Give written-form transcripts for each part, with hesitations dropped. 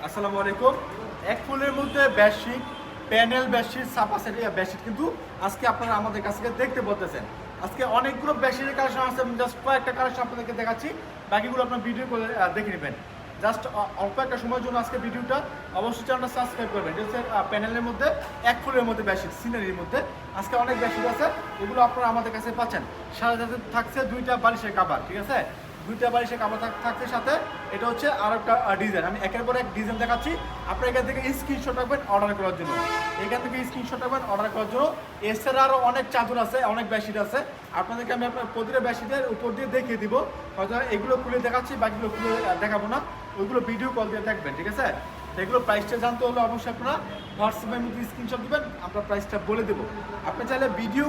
আসসালামু আলাইকুম। এক ফুলের মধ্যে বেডশিট, প্যানেল বেডশিট, সাফা সেট বেডশিট কিন্তু আজকে আপনারা আমাদের কাছ থেকে দেখতে বলতেছেন। আজকে অনেকগুলো বেডশিটের কালেকশন আছে, জাস্ট কয়েকটা কালেকশন আপনাদেরকে দেখাচ্ছি, বাকিগুলো আপনার ভিডিও করে দেখে নেবেন। জাস্ট অল্প একটা সময়ের জন্য আজকে ভিডিওটা অবশ্যই চ্যানেলটা সাবস্ক্রাইব করবেন। এটা হচ্ছে প্যানেলের মধ্যে এক ফুলের মধ্যে বেডশিট, সিনারির মধ্যে আজকে অনেক বেডশিট আছে, এগুলো আপনারা আমাদের কাছে পাচ্ছেন। সাথে সাথে থাকছে দুইটা বালিশের কাভার, ঠিক আছে, দুইটা বালিশের কাভার থাকছে সাথে। এটা হচ্ছে আর একটা ডিজাইন, আমি একের পর এক ডিজাইন দেখাচ্ছি। আপনার এখান থেকে স্ক্রিনশট রাখবেন অর্ডার করার জন্য, এখান থেকে স্ক্রিনশট রাখবেন অর্ডার করার জন্য। এছাড়া আরও অনেক চাদর আছে, অনেক বেডশিট আছে, আপনাদেরকে আমি আপনার প্রতিটা বেডশিটের উপর দিয়ে দেখিয়ে দিব। হয়তো এগুলো খুলে দেখাচ্ছি, বাকিগুলো খুলে দেখাবো না, ওইগুলো ভিডিও কল দিয়ে দেখবেন, ঠিক আছে। এগুলো প্রাইসটা জানতে হলে অবশ্যই আপনারা হোয়াটসঅ্যাপের মধ্যে স্ক্রিনশট দিবেন, আমরা প্রাইসটা বলে দেবো। আপনি চাইলে ভিডিও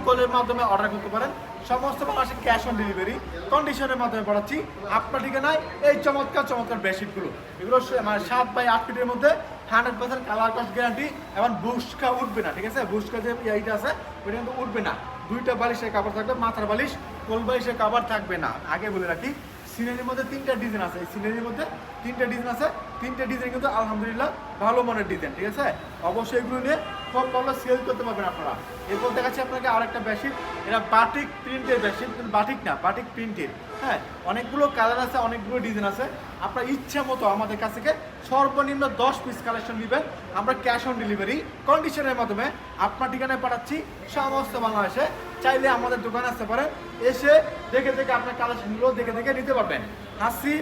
কলের মাধ্যমে অর্ডার করতে পারেন। সমস্ত বাংলাদেশে ক্যাশ অন ডেলিভারি কন্ডিশনের মাধ্যমে পড়াচ্ছি আপনার ঠিকানায় এই চমৎকার বেডশিটগুলো। এগুলো মানে 7 বাই 8 ফিটের মধ্যে 100% কালার কস্ট গ্যারান্টি এবং বুশকা উঠবে না, ঠিক আছে। বুশকা যে এইটা আছে ওইটা কিন্তু উঠবে না। দুইটা বালিশের কাভার থাকবে, মাথার বালিশ, কোল বালিশের কাভার থাকবে না। আগে বলে রাখি, সিনারির মধ্যে 3টা ডিজাইন আছে, এই সিনারির মধ্যে 3টা ডিজাইন আছে, 3টা ডিজাইন কিন্তু আলহামদুলিল্লাহ ভালো মানের ডিজাইন, ঠিক আছে। অবশ্যই এগুলো নিয়ে খুব ভালো সেল করতে পারবেন আপনারা। এরপর দেখাচ্ছি আপনাকে আরেকটা বেডশিট, এটা বাটিক প্রিন্টের বেডশিট, কিন্তু বাটিক না, বাটিক প্রিন্টের। হ্যাঁ, অনেকগুলো কালার আছে, অনেকগুলো ডিজাইন আছে। আপনার ইচ্ছা মতো আমাদের কাছ থেকে সর্বনিম্ন 10 পিস কালেকশন নেবেন, আমরা ক্যাশ অন ডেলিভারি কন্ডিশনের মাধ্যমে আপনার ঠিকানায় পাঠাচ্ছি সমস্ত বাংলাদেশে। চাইলে আমাদের দোকানে আসতে পারেন, এসে দেখে আপনার কালেকশনগুলো দেখে নিতে পারবেন। হাসি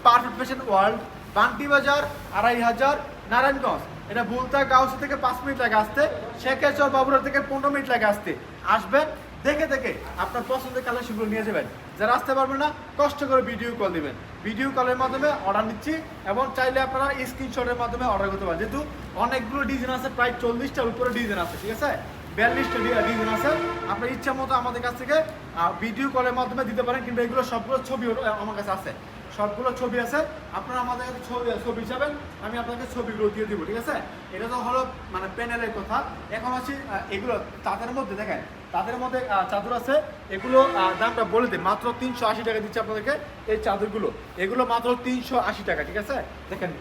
পারফেক্ট ফ্যাশন ওয়ার্ল্ড, বান্টি বাজার, 2500 নারায়ণগঞ্জ। এটা বুলতা গাউসি থেকে 5 মিনিট লাগে আসতে, শেখেচর বাবুরা থেকে 15 মিনিট লাগে আসতে। আসবেন, দেখে আপনার পছন্দের কালেকশনগুলো নিয়ে যাবেন। যারা আসতে পারবেন না, কষ্ট করে ভিডিও কল দিবেন, ভিডিও কলের মাধ্যমে অর্ডার নিচ্ছি। এবং চাইলে আপনারা স্ক্রিনশটের মাধ্যমে অর্ডার করতে পারেন, যেহেতু অনেকগুলো ডিজাইন আছে, প্রায় 40টার উপরে ডিজাইন আছে, ঠিক আছে, 42টা ডিজাইন আছে। আপনার ইচ্ছা মতো আমাদের কাছ থেকে ভিডিও কলের মাধ্যমে দিতে পারেন, কিন্তু এগুলো সবগুলো ছবি আমার কাছে আছে, সবগুলো ছবি আছে। আপনারা আমাদের কাছে ছবি হিসাবে আমি আপনাকে ছবিগুলো দিয়ে দিব, ঠিক আছে। এটা তো হলো মানে প্যানেলের কথা। এখন আছি এগুলো তাদের মধ্যে, দেখেন তাদের মধ্যে চাদর আছে, এগুলো দামটা বলে দিই, মাত্র 380 টাকা দিচ্ছে আপনাদেরকে এই চাদরগুলো। এগুলো মাত্র 380 টাকা, ঠিক আছে। দেখেন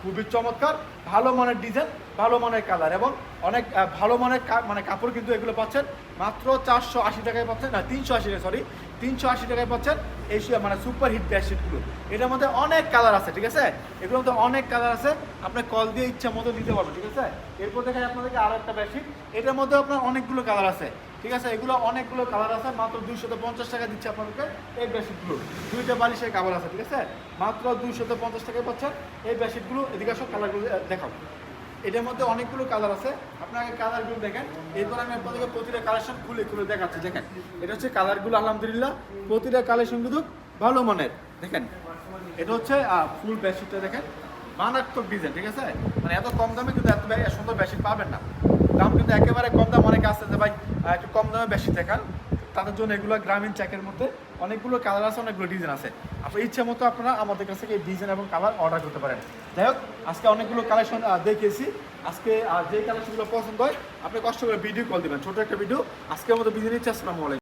খুবই চমৎকার, ভালো মানের ডিজাইন, ভালো মানের কালার এবং অনেক ভালো মানের মানে কাপড় কিন্তু এগুলো পাচ্ছেন মাত্র 480 টাকায় পাচ্ছেন, না 380 টাকা, সরি 380 টাকায় পাচ্ছেন এই মানে সুপার হিট বেডশিটগুলো। এটার মধ্যে অনেক কালার আছে, ঠিক আছে, এগুলোর মধ্যে অনেক কালার আছে, আপনি কল দিয়ে ইচ্ছা মতো নিতে পারবেন, ঠিক আছে। এরপর দেখেন আপনাদেরকে আরও একটা বেডশিট, এটার মধ্যে আপনার অনেকগুলো কালার আছে, ঠিক আছে, এগুলো অনেকগুলো কালার আছে। মাত্র 250 টাকা দিচ্ছে আপনাদেরকে এই বেডশিটগুলো। দুইটা বালিশের কাভার আছে, ঠিক আছে, মাত্র 250 টাকায় পাচ্ছেন এই বেডশিটগুলো। এদিকে সব কালারগুলো দেখাও, এটার মধ্যে অনেকগুলো কালার আছে, আপনাকে কালারগুলো দেখেন। এরপর আমি আপনাদেরকে প্রতিটা কালেকশন খুলে দেখাচ্ছি। দেখেন এটা হচ্ছে কালারগুলো, আলহামদুলিল্লাহ প্রতিটা কালেকশন কিন্তু ভালো মানের। দেখেন এটা হচ্ছে ফুল বেডশিটটা, দেখেন মারাত্মক ডিজাইন, ঠিক আছে, মানে এত কম দামে কিন্তু এত সুন্দর বেডশিট পাবেন না। দাম কিন্তু একেবারে কম দাম, অনেকে আসতে ভাই একটু কম দামে বেডশিট দেখান, তাদের জন্য এগুলো গ্রামীণ চেকের মধ্যে অনেকগুলো কালার আছে, অনেকগুলো ডিজাইন আছে। আপনার ইচ্ছে মতো আপনারা আমাদের কাছ থেকে এই ডিজাইন এবং কালার অর্ডার করতে পারেন। যাই হোক, আজকে অনেকগুলো কালেকশন দেখিয়েছি। আজকে যে কালেকশনগুলো পছন্দ হয় আপনি কষ্ট করে ভিডিও কল দেবেন, ছোটো একটা ভিডিও। আজকের মতো বিদায় নিচ্ছি, আসসালামু আলাইকুম।